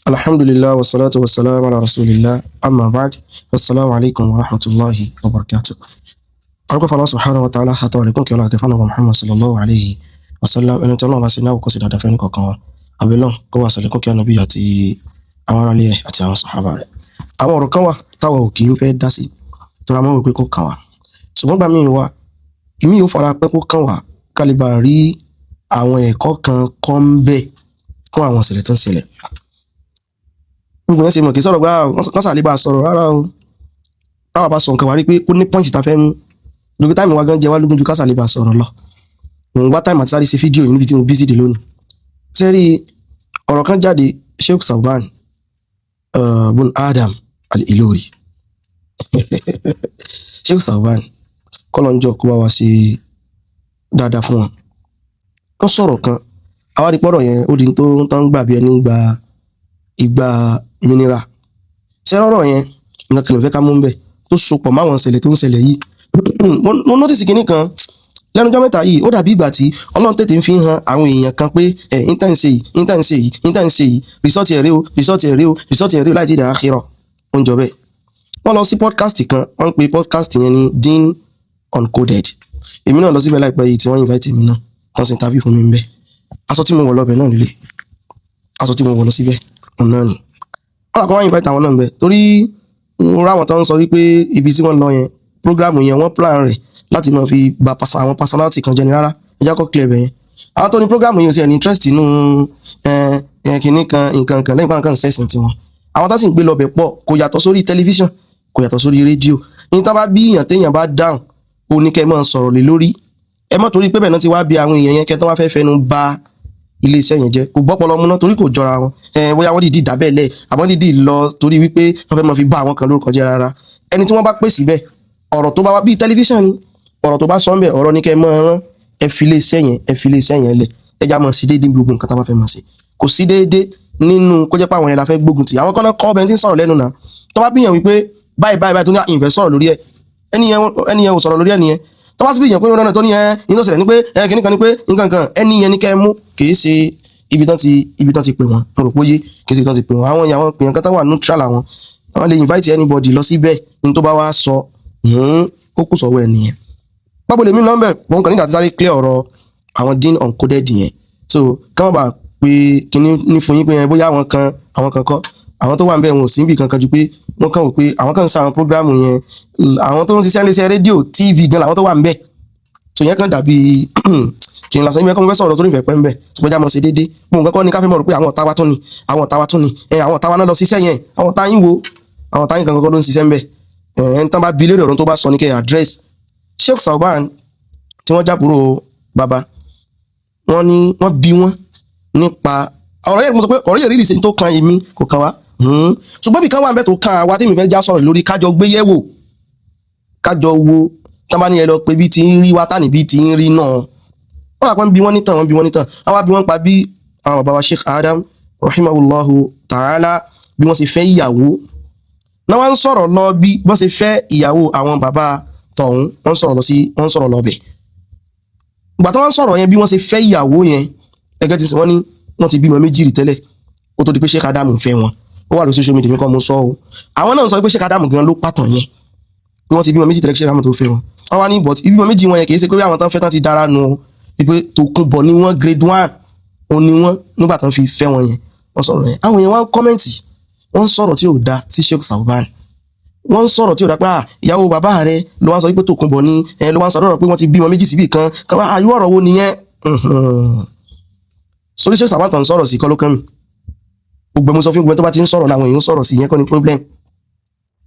Alhamdulillah wa salatu wa salam ala rasulillah amma ba'd. Assalamu alaikum wa rahmatullahi wa barakatuh. Arúgbó Allah subhanahu wa ta'ala àtàwọn àlékún kí ọlá àti fánà wa Muhammad sallallahu alayhi wa sallam ẹni tí ọlọ́run bá sí náà kó sí dáadáa fẹ́ ní kọ̀ọ̀kan wa. Abẹ́lọ́n kó wà sàlékún kí ànábì àti àwọn ará ilé rẹ̀ àti àwọn sàhábà rẹ̀. Àwọn ọ̀rọ̀ kan wà táwọn ò kì í fẹ́ dá sí tó ra mọ́ wípé kó kàn wá. Ṣùgbọ́n gbà míì wà, ìmí yóò fara pẹ́ kó kàn wá kálíbà rí àwọn ẹ̀kọ́ kan kọ́ ń bẹ̀ fún àwọn ìṣẹ̀lẹ̀ tó ń ṣẹlẹ̀. Gbogbo yẹn ṣe mọ̀ kì í sọ̀rọ̀ gbá wọ́n sàlẹ̀ bá sọ̀rọ̀ rárá o. Táwọn bá sọ nǹkan wá rí pé ó ní pọ́ìntì tá fẹ́ mú. Lórí táìmù wa gan jẹ wá lógún ju kásàlẹ̀ bá sọ̀rọ̀ lọ. Mo wá táìmù àti sáré ṣe fídíò yìí níbi tí mo bí sídìí lónìí. Sẹ́rí ọ̀rọ̀ kan jáde Sheikh Salman bun Adam al-Ilori. Sheikh Salman kọ́lọ́njọ́ kó bá wa ṣe dáadáa fún wọn. Wọ́n sọ̀rọ̀ kan, àwa rí pọ́rọ̀ yẹn ó di tó ń tán gbà bí ẹni gba ìgbà mineral. Ṣé rọ́rọ̀ yẹn nǹkan kan ló fẹ́ ká mú bẹ́ẹ̀ tó sopọ̀ máwọn ìṣẹ̀lẹ̀ tó ń ṣẹlẹ̀ yìí. Mo notice kinní kan lẹ́nu ọjọ́ mẹ́ta yìí ó dàbí ìgbà tí Ọlọ́run tètè ń fi hàn àwọn èèyàn kan pé intanṣe yìí result ẹ̀rẹ́ o láì tí ìdá àkírọ̀ ó ń jọ bẹ́ẹ̀. Wọ́n lọ sí podcast kan, wọ́n ń pe podcast yẹn ní Deen Uncoded. Èmi náà lọ síbẹ̀ láìpẹ́ yìí tí wọ́n invite mi náà wọ́n sì interview fún mi ń bẹ̀. Aṣọ tí mo wọ̀ lọ́bẹ̀ náà líle, aṣọ tí mo wọ̀ lọ síbẹ̀ náà ni. Wọ́n làkọ́ wọ́n invite àwọn náà ń bẹ̀ torí mo ráwọn tó ń sọ wípé ibi tí wọ́n lọ yẹn program yẹn wọ́n plan rẹ̀ láti máa fi ba àwọn personality kan jẹ́ ni rárá ẹjá kọ́ clear bẹ̀yẹn. Àwọn tó ní program yẹn ò sí ẹni interest nínú kìíní kan nǹkan kan lẹ́yìn pàǹkan sẹ́sìn tiwọn. Àwọn tó sì ń gbé lọ́bẹ̀ pọ̀ kò yàtọ̀ sórí tẹlifíṣàn kò yàtọ̀ sórí rédíò. Ní tá bá bí èèyàn téèyàn bá dáhùn ó ní kẹ́ máa sọ̀rọ̀ lé lórí. Ẹ má torí pé bẹ́ẹ̀ náà ti wá bí àwọn èèyàn yẹn kẹ́ tó wá fẹ́ fẹnu ba ilé iṣẹ́ yẹn jẹ́ kò gbọ́pọlọ múná torí kò jọra wọn. Bóyá wọ́n dìdí dábẹ́lẹ̀ àbọ̀ dìdí lọ torí wípé wọ́n fẹ́ máa fi bá àwọn kan lórúkọ jẹ́ rárá. Ẹni tí wọ́n bá pè síbẹ̀ ọ̀rọ̀ tó bá wá bí tẹlifíṣàn ni ọ̀rọ̀ tó bá sọ ń bẹ̀ ọ̀rọ̀ ní kẹ́ máa rán ẹ fi ilé iṣẹ́ yẹn lẹ̀ ẹja máa sí déédéé gbogbo nǹkan tá a bá fẹ́ máa ṣe kò sí déédéé nínú kó jẹ́ pé àwọn yẹn la fẹ́ gbógun tì àwọn kan náà kọ́ ọbẹ̀ tí ń sọ̀rọ̀ lẹ́nu náà tó bá bíyàn wípé báyìí tó ní ìfẹ́ sọ̀rọ̀ lórí ẹ̀ ẹni yẹn ò sọ̀rọ̀ lórí ẹni yẹn tó bá sì bíyàn pé rọ́nà tó ní iná ṣẹlẹ̀ ní pé kìíní kan ní pé nǹkan kan ẹni yẹn ní kẹ́ mú kìí ṣe ibi tán ti pè wọ́n mo rò póye kìí ṣe ibi tán ti pè wọ́n àwọn èèyàn pèèyàn kan tó wà neutral àwọn lè invite anybody lọ síbẹ̀ ní tó bá wá sọ ó kù sọ̀wọ́ ẹ̀ nìyẹn. Pápọ̀ lèmi lọ́mbẹ̀ wọn kàn nígbà tí sáré clear ọ̀rọ̀ àwọn Deen Uncoded yẹn so káwọn bá pé kíní ní fún yín pé bóyá àwọn kan kọ́ àwọn tó wà ń bẹ̀ wọn ò sí níbi kankan ju pé wọ́n kàn wò pé àwọn kan ń sa àwọn prógráàmù yẹn àwọn tó ń ṣiṣẹ́ léṣe rédíò TV gan làwọn tó wà ń bẹ̀ so yẹn kan dàbí kí n lásán ibi ẹ̀kọ́ mo fẹ́ sọ̀rọ̀ tó ní ìfẹ́ pẹ́ ń bẹ̀ tó gbọ́dọ̀ mọ̀ sí déédéé gbogbo nǹkan kọ́ ni káfí mọ̀ rò pé àwọn ọ̀tá wa tún ni àwọn ọ̀tá wa náà lọ ṣiṣẹ́ yẹn àwọn ọ̀tá yín wo àwọn ọ̀tá yín kankan kọ́ ló ń ṣiṣẹ́ ń bẹ̀ ẹni tán bá bi léèrè ọ̀rọ̀ tó bá sọ ní kẹ́ address. Sheikh Salman tí wọ́n jábúrò bàbá wọ́n ní wọ́n bí wọ́n nípa ọ̀rọ̀ yẹn mo sọ pé ọ̀rọ̀ yẹn rí ìsìn tó kan èmi kò kan wá ṣùgbọ́n bí kan wà ń bẹ́ tó kan àwa tí mi fẹ́ já sọ̀rọ̀ lórí kájọ gbé yẹ̀wò kájọ wo tán bá ní ẹ lọ pé bí ti ń rí wá tánì bí ti ń rí náà wọ́n àpọ́n bí wọ́n nítàn àwọn bí wọ́n pa bí àwọn bàbá wa Sheikh Adam rahimahullahu ta'ala bí wọ́n ṣe fẹ́ ìyàwó náà wọ́n ń sọ̀rọ̀ lọ bí wọ́n ṣe fẹ́ ìyàwó àwọn bàbá tọ̀hún wọ́n sọ̀rọ̀ lọ bẹ̀. Ìgbà tí wọ́n sọ̀rọ̀ yẹn bí wọ́n ṣe fẹ́ ìyàwó yẹn ẹgẹ́ ti sìn wọ́n ní wọ́n ti bímọ méjì rí tẹ́lẹ̀ ó tó di pé Sheikh Adam fẹ́ wọn ó wà lórí social media mi kọ́ mo sọ ọ́ àwọn náà sọ pé Sheikh Adam gan ló pàtàn yẹn bí wọ́n ti bímọ méjì tẹ́lẹ̀ Sheikh Adam tó fẹ́ wọn wọ́n wá ní but ìbímọ méjì wọn yẹn kì í ṣe pé àwọn tán fẹ́ tán ti dára nu pé Tòkunbọ̀ ni wọ́n grade 1 òun ni wọ́n nígbà tán fi fẹ́ wọn yẹn wọ́n sọ̀rọ̀ yẹn àwọn yẹn wọ́n kọ́mẹ̀ntì wọ́n sọ̀rọ̀ tí ò da sí Sheikh Salman wọ́n sọ̀rọ̀ tí ò dápá ìyàwó bàbá rẹ̀ ló wá sọ wípé Tòkunbọ̀ ni ló wá sọ̀rọ̀ pé wọ́n ti bímọ méjì síbì kan káwá ayú ọ̀rọ̀ wo nìyẹn sórí Sheikh Salman tàn sọ̀rọ̀ sí kọ́ ló kàn mí gbogbo mo sọ fún gbogbo tó bá ti ń sọ̀rọ̀ láwọn èèyàn sọ̀rọ̀ sí ìyẹn kọ́ ni problem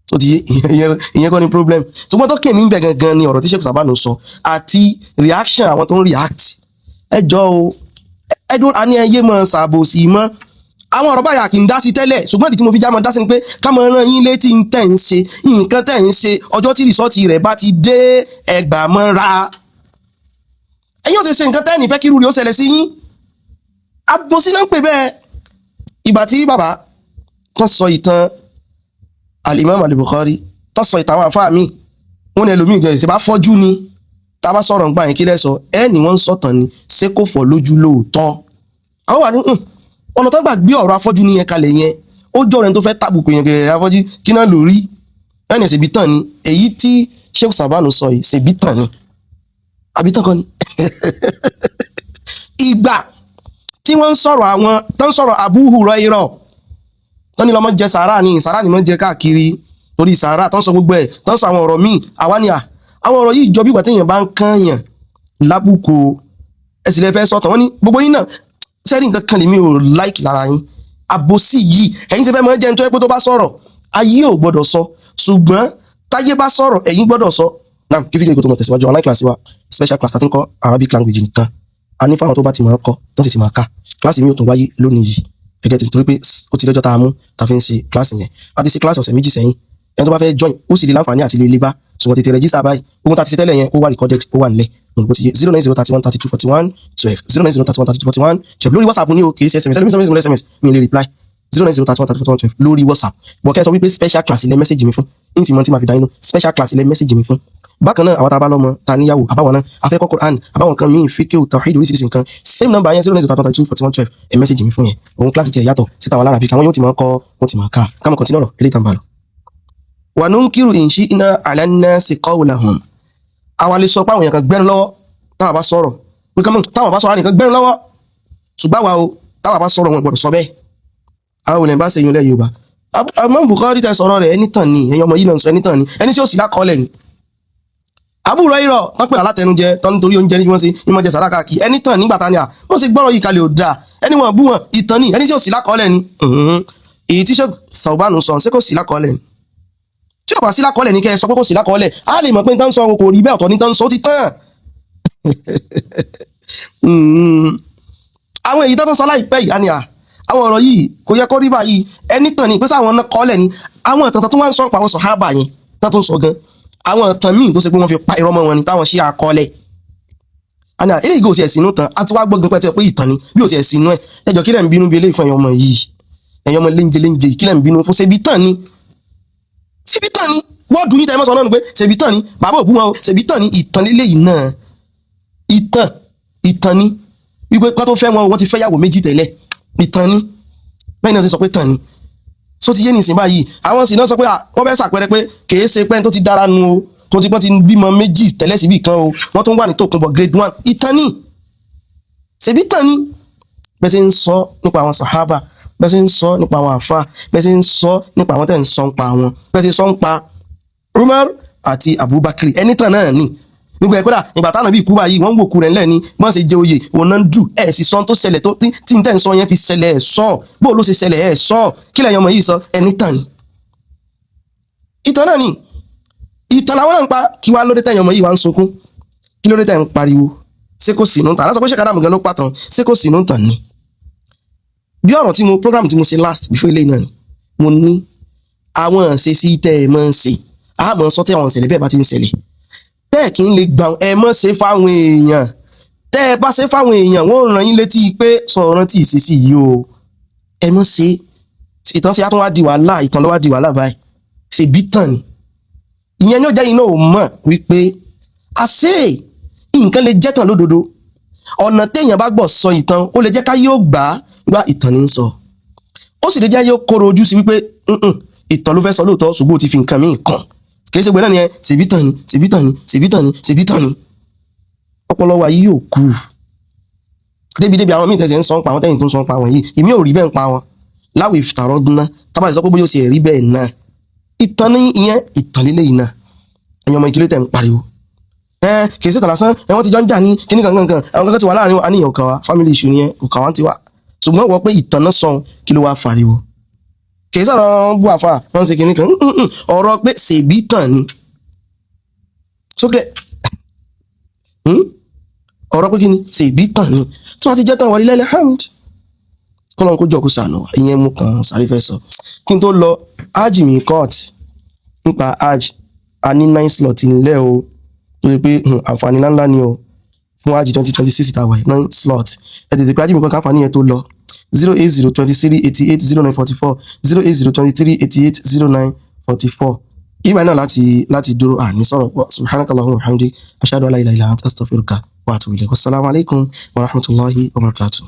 tó ti ìyẹn kọ́ ni problem ṣùgbọ́n tó kèmí ń bẹ̀ gangan ni ọ̀rọ̀ tí Sheikh Salman sọ àti reaction àwọn tó ń react ẹjọ́ o ẹdún a ní ẹyẹ mọ́ ṣàbòsí mọ́ àwọn ọ̀rọ̀ báyà kì í dá sí tẹ́lẹ̀ ṣùgbọ́n ìdí tí mo fi já mọ́ dá sí ni pé ká mọ́ rán yín létí tẹ̀ ń ṣe nǹkan tẹ̀ ń ṣe ọjọ́ tí rìsọ́ọ̀tì rẹ̀ bá ti dé ẹgbàá mọ́ra ẹ̀yin ò ti ṣe nǹkan tẹ́ ní fẹ́ kí irú rẹ̀ ó ṣẹlẹ̀ sí yín abosí náà ń pè bẹ́ẹ̀. Ìgbà tí bàbá tó sọ ìtàn al-Imam al-Bukhari tó sọ ìtàn àwọn àfáà mi wọn ni ẹlòmíì gẹ̀ẹ́sì bá fọ́jú ni tá a bá sọ̀rọ̀ ń gbà yín kí lẹ́sọ ni wọ́n ń sọ̀tàn ni ṣé kò fọ́ lójú lóòótọ́ àwọn wà ní ọ̀nà tó gbà gbé ọ̀rọ̀ afọ́jú ní yẹn kalẹ̀ yẹn ó jọ rẹ̀ tó fẹ́ tàbùkù yẹn gẹ̀ẹ́ afọ́jú kí náà lórí ẹni ṣèbí tàn ni èyí tí Sheikh Sawban sọ yìí ṣèbí tàn ni àbí tàn kan ni ìgbà tí wọ́n ń sọ̀rọ̀ àwọn tó ń sọ̀rọ̀ Abu Hurairah tó ní lọ́mọ jẹ sàárà ni mọ́ jẹ káàkiri torí sàárà tó ń sọ gbogbo ẹ̀ tó ń sọ àwọn ọ̀rọ̀ míì àwa ni àwọn ọ̀rọ̀ yìí jọ bí ìgbà téèyàn bá ń kànyàn lábùkù ẹ̀sìn lẹ́fẹ́ sọ̀tàn wọ́n ní gbogbo yín náà sẹ́rí nǹkan kan lèmi ò láìkì lára yín àbòsí yìí ẹ̀yin ṣe fẹ́ mọ́ jẹ́ nítorí pé tó bá sọ̀rọ̀ ayé ò gbọ́dọ̀ sọ ṣùgbọ́n táyé bá sọ̀rọ̀ ẹ̀yin gbọ́dọ̀ sọ náà kí fídíò ìgò tó mọ̀ tẹ̀síwájú online class wa special class tàbí kọ́ Arabic language nìkan a ní fáwọn tó bá ti máa kọ́ tó sì ti máa ká kíláàsì mi ò tún wáyé lónìí yìí gẹ́gẹ́ tí nítorí pé ó ti lọ́jọ́ tá a mú tá a fi ń ṣe kíláàsì yẹn a ti ṣe kíláàsì ọ̀sẹ̀ méjì sẹ́yìn ẹni tó bá fẹ́ join ó sì lè láǹfààní àti lè bá ṣùgbọ́n tètè register báyìí ogun tá a ti ṣe tẹ́lẹ̀ yẹn ó wà recorded ó wà nílẹ̀ bó ti yé 09031324112 09031324112 lórí WhatsApp ní o kì í ṣe SMS mi lè reply 09031324112 lórí WhatsApp bọ̀ kẹ́ sọ wípé special class ilẹ̀ message mi fún ní ti mọ̀ tí ma fi dá inú special class ilẹ̀ message mi fún bákan náà àwọn tá a bá lọ́mọ ta níyàwó àbáwọn náà afẹ́kọ́ Quran àbáwọn kan míì fíkẹ́ tawhid oríṣiríṣi nǹkan same number yẹn 09031324112 ẹ̀ message mi fún yẹn òun class tiẹ̀ yàtọ̀ síta àwọn Arabic àwọn yóò ti máa kọ́ wọ́n ti máa ká kámọ̀ continue ọ̀rọ̀ eléyìí tàn bá lọ. wa nunkiru in shi'na 'ala an-nasi qawlahum àwa lè sọ pé àwọn èèyàn kan gbẹ́nu lọ́wọ́ táwa bá sọ̀rọ̀ pé kọ́mọ̀ táwa bá sọ̀rọ̀ nìkan gbẹ́nu lọ́wọ́ ṣùgbọ́n wa o táwa bá sọ̀rọ̀ wọn gbọ́dọ̀ sọ bẹ́ẹ̀ àwọn olè bá ṣe yun lẹ́ Yorùbá Imam Bukhari tẹ sọ̀rọ̀ rẹ̀ ẹni tàn ní ẹ̀yọ́ ọmọ yìí náà sọ ẹni tàn ní ẹni tí ó sì lákọọ́lẹ̀ ni Abu Hurairah wọ́n pè látẹnujẹ tán nítorí oúnjẹ ní wọ́n ṣe ní wọ́n jẹ sàrà káàkiri ẹni tàn nígbà tán ni wọ́n ṣe gbọ́rọ̀ yìí kalẹ̀ ò dáa ẹni wọ́n bú wọn ìtàn ní ẹni tí ó sì lákọọ́lẹ̀ ni èyí tí Sheikh Sawban sọ ṣé kò sí lákọọ́lẹ̀ ni tí ó bá sí lákọọ́lẹ̀ ní kẹ́ ẹ sọ pé kò sí lákọọ́lẹ̀ á lè mọ̀ pé tán sọ kò rí bẹ́ẹ̀ ọ̀tọ̀ ní tán sọ ó ti tán àwọn èyí tó sọ láìpẹ́ yìí àníyà àwọn ọ̀rọ̀ yìí kò yẹ kó rí báyìí ẹni tàn ní pé sáwọn náà kọ́lẹ̀ ni àwọn ìtàn tó wá ń sọ pa àwọn sàhábà yẹn tó ń sọ gan àwọn ìtàn míì tó ṣe pé wọ́n fi pa irọ́ mọ́ wọn ni táwọn ṣe àkọọ́lẹ̀ àníyà eléyìí kò sí ẹ̀sìn inú tán á ti wá gbọ́gbọ́n pẹ́ pé ìtàn ni bí ò sí ẹ̀sìn inú ẹ̀ ẹjọ́ kílẹ̀ ń bínú bí eléyìí fún ẹ̀yọ́ ọmọ yìí ẹ̀yọ́ ọmọ léńjẹ kílẹ̀ ń bínú fún ṣebí tàn ni wọ́ọ̀dù yìí tẹ́ mọ́ sọ náà ni pé ṣebí tàn ni bàbá òbú wọn o ṣebí tàn ni ìtàn lélẹ́yìí náà ìtàn ni wípé kọ́ tó fẹ́ wọn wọ́n ti fẹ́ yàwó méjì tẹ́lẹ̀ ìtàn ni bẹ́ẹ̀ náà ti sọ pé tàn ni so ti yé nìsín báyìí àwọn sì náà sọ pé wọ́n fẹ́ ṣàpẹẹrẹ pé kìí ṣe pé tó ti dára nu o tó ti pọ́n ti bímọ méjì tẹ́lẹ̀ síbì kan o wọ́n tó ń wà ní tòkunbọ̀ grade 1 ìtàn ni ṣebí tàn ni bẹ́ẹ̀ ṣe ń sọ nípa àwọn sàhábà bẹ́ẹ̀ ṣe ń sọ nípa àwọn àfà bẹ́ẹ̀ ṣe ń sọ nípa àwọn tẹ́ ń sọ nípa àwọn bẹ́ẹ̀ ṣe sọ nípa Umar àti Abubakar ẹni tàn náà ni nígbà ẹ̀kọ́dà ìgbà táwọn bí ikú báyìí wọ́n ń wò kú rẹ̀ ńlẹ̀ ni wọ́n ṣe jẹ oyè wọn náà ń dù ẹ̀ sì sọ tó ṣẹlẹ̀ tó tí ń tẹ̀ ń sọ yẹn fi ṣẹlẹ̀ ẹ̀ sọ bó ló ṣe ṣẹlẹ̀ ẹ̀ sọ kí lẹ́yìn ọmọ yìí sọ ẹni tàn ni. ìtàn náà ni ìtàn làwọn náà ń pa kí wá lóde tẹ̀yìn ọmọ yìí wá ń sunkún kí lóde tẹ̀ ń pariwo ṣé kò sínú tàn lásán pé ṣèkádà mùgán ló pàtàn ṣé kò sínú tàn ni. bí ọ̀rọ̀ tí mo program tí mo ṣe last before ilé náà ni mo ní àwọn ṣe sí tẹ́ ẹ máa ń ṣe àmọ́ sọ tẹ́ àwọn ìṣẹ̀lẹ̀ bẹ́ẹ̀ bá ti ń ṣẹlẹ̀ tẹ́ kí n lè gbà ẹ mọ́ ṣe fáwọn èèyàn tẹ́ ẹ bá ṣe fáwọn èèyàn wọ́n ràn yín létí pé sọ̀rọ̀ tí ìṣesí yìí o ẹ mọ́ ṣe ìtàn sí àtúnwá di wàhálà ìtàn ló wá di wàhálà báyìí ṣe bí tàn ni ìyẹn ní ó jẹ́ iná ò mọ̀ wípé àṣé nǹkan lè jẹ́ tàn lódodo ọ̀nà téèyàn bá gbọ́ sọ ìtàn ó lè jẹ́ ká yóò gbà á gbá ìtàn ní ń sọ ó sì lè jẹ́ yóò kóró ojú sí wípé ìtàn ló fẹ́ sọ lóòótọ́ ṣùgbọ́n ó ti fi nǹkan míì kàn kìí ṣe gbé náà ni ẹ ṣèbí tàn ni ọpọlọ wa yìí yóò kú débi àwọn míì tẹ̀sẹ̀ ń sọ ń pa àwọn tẹ́yìn tó ń sọ ń pa àwọn yìí ìmí ò rí bẹ́ẹ̀ ń pa wọn láwọ̀ ìfìtàrọ̀ dúnná tábà ìsọ pé bóyá ó sì rí bẹ́ẹ̀ náà ìtàn ní ìyẹn ìtàn lílé yìí náà ẹ̀yin ọmọ ìkílẹ̀ tẹ̀ ń pariwo kìí ṣètàn lásán wọ́n ti jọ ń jà ní kíní kankan àwọn kankan ti wà láàrin àníyàn òkà wa family issue nìyẹn òkà wa ti wà ṣùgbọ́n wọ́n pé ìtàn náà sọ kí ló wá fariwo kìí sọ̀rọ̀ bú àfà wọ́n ṣe kìíní kan ọ̀rọ̀ pé ṣèbí tàn ni sókè ọ̀rọ̀ pé kí ni ṣèbí tàn ni tí wọ́n ti jẹ́ tàn wà lílẹ̀ hamd kọ́lọ́n kó jọ kó sànù wà ìyẹn mú kan sáré fẹ́ sọ kí n tó lọ ájì mi court nípa ájì a ní 9 slot nílẹ̀ o tó ṣe pé àǹfààní ńláńlá ni o fún ájì 2026 ìtawà 9 slot ẹ tètè pé ájì mi kan káfà níyẹn tó lọ 08023880944 08023880944 ìgbà náà láti dúró àní sọ̀rọ̀ pọ̀ subhanakallahumma wa bihamdik ashhadu an la ilaha illa anta astaghfiruka wa atubu ilayk wassalamu alaikum wa rahmatullahi wa barakatuh.